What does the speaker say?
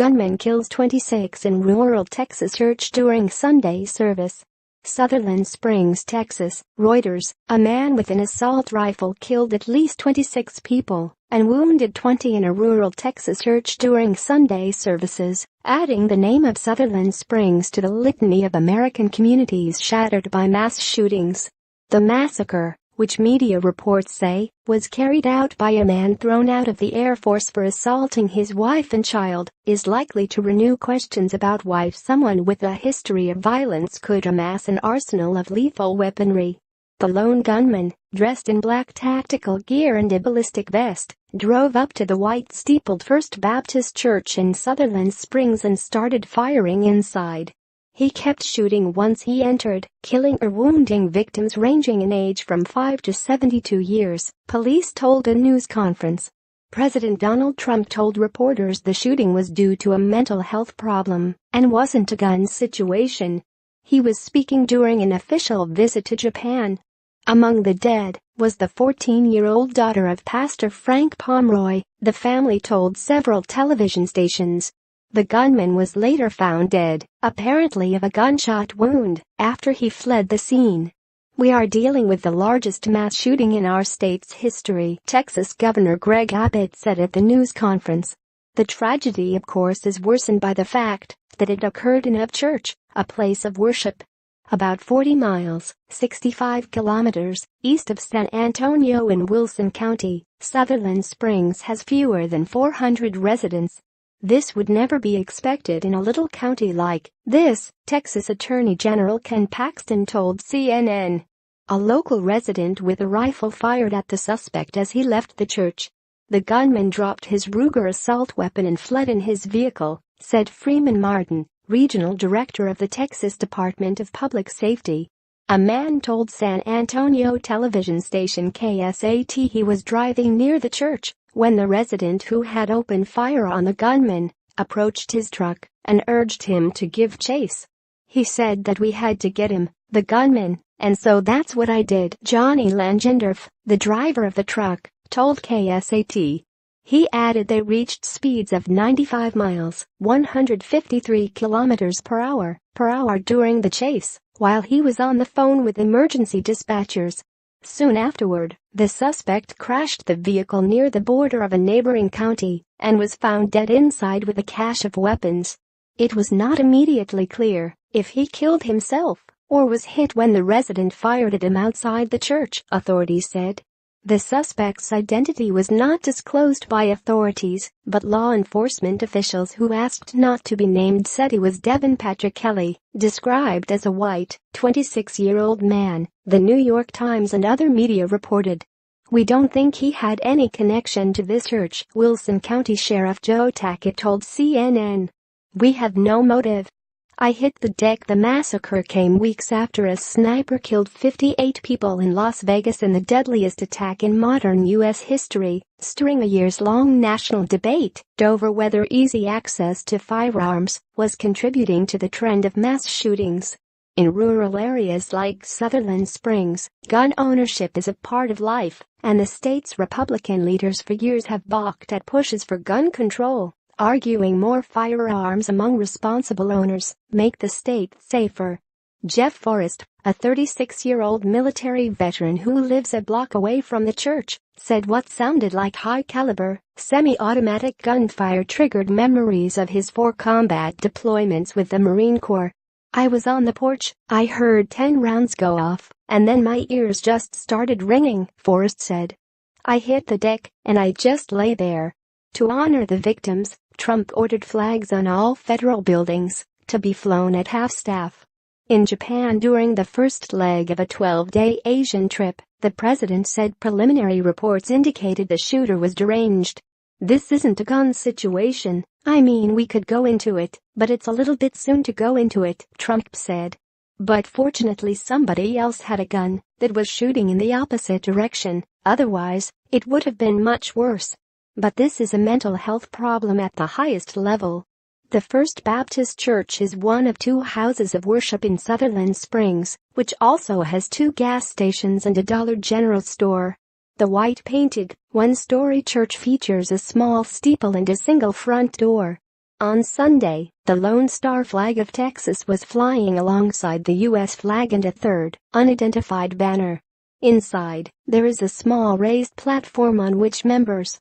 Gunman kills 26 in rural Texas church during Sunday service. Sutherland Springs, Texas, Reuters. A man with an assault rifle killed at least 26 people and wounded 20 in a rural Texas church during Sunday services, adding the name of Sutherland Springs to the litany of American communities shattered by mass shootings. The massacre, which media reports say was carried out by a man thrown out of the Air Force for assaulting his wife and child, is likely to renew questions about why someone with a history of violence could amass an arsenal of lethal weaponry. The lone gunman, dressed in black tactical gear and a ballistic vest, drove up to the white steepled First Baptist Church in Sutherland Springs and started firing inside. He kept shooting once he entered, killing or wounding victims ranging in age from 5 to 72 years, police told a news conference. President Donald Trump told reporters the shooting was due to a mental health problem and wasn't a gun situation. He was speaking during an official visit to Japan. Among the dead was the 14-year-old daughter of Pastor Frank Pomeroy, the family told several television stations. The gunman was later found dead, apparently of a gunshot wound, after he fled the scene. "We are dealing with the largest mass shooting in our state's history," Texas Governor Greg Abbott said at the news conference. The tragedy, of course, is worsened by the fact that it occurred in a church, a place of worship. About 40 miles, 65 kilometers, east of San Antonio in Wilson County, Sutherland Springs has fewer than 400 residents. This would never be expected in a little county like this, Texas Attorney General Ken Paxton told CNN. A local resident with a rifle fired at the suspect as he left the church. The gunman dropped his Ruger assault weapon and fled in his vehicle, said Freeman Martin, regional director of the Texas Department of Public Safety. A man told San Antonio television station KSAT he was driving near the church when the resident who had opened fire on the gunman approached his truck and urged him to give chase. He said that we had to get him, the gunman, and so that's what I did. Johnny Langendorf, the driver of the truck, told KSAT. He added they reached speeds of 95 miles, 153 kilometers per hour during the chase, while he was on the phone with emergency dispatchers. Soon afterward, the suspect crashed the vehicle near the border of a neighboring county and was found dead inside with a cache of weapons. It was not immediately clear if he killed himself or was hit when the resident fired at him outside the church, authorities said. The suspect's identity was not disclosed by authorities, but law enforcement officials who asked not to be named said he was Devin Patrick Kelly, described as a white, 26-year-old man, the New York Times and other media reported. "We don't think he had any connection to this church," Wilson County Sheriff Joe Tackett told CNN. "We have no motive. I hit the deck." The massacre came weeks after a sniper killed 58 people in Las Vegas in the deadliest attack in modern U.S. history, stirring a years-long national debate over whether easy access to firearms was contributing to the trend of mass shootings. In rural areas like Sutherland Springs, gun ownership is a part of life, and the state's Republican leaders for years have balked at pushes for gun control, arguing more firearms among responsible owners make the state safer. Jeff Forrest, a 36-year-old military veteran who lives a block away from the church, said what sounded like high-caliber, semi-automatic gunfire triggered memories of his 4 combat deployments with the Marine Corps. "I was on the porch, I heard 10 rounds go off, and then my ears just started ringing," Forrest said. "I hit the deck, and I just lay there." To honor the victims, Trump ordered flags on all federal buildings to be flown at half-staff. In Japan during the first leg of a 12-day Asian trip, the president said preliminary reports indicated the shooter was deranged. "This isn't a gun situation. I mean, we could go into it, but it's a little bit soon to go into it," Trump said. But fortunately somebody else had a gun that was shooting in the opposite direction, otherwise, it would have been much worse. But this is a mental health problem at the highest level. The First Baptist Church is one of 2 houses of worship in Sutherland Springs, which also has 2 gas stations and a Dollar General store. The white-painted, 1-story church features a small steeple and a single front door. On Sunday, the Lone Star flag of Texas was flying alongside the U.S. flag and a third, unidentified banner. Inside, there is a small raised platform on which members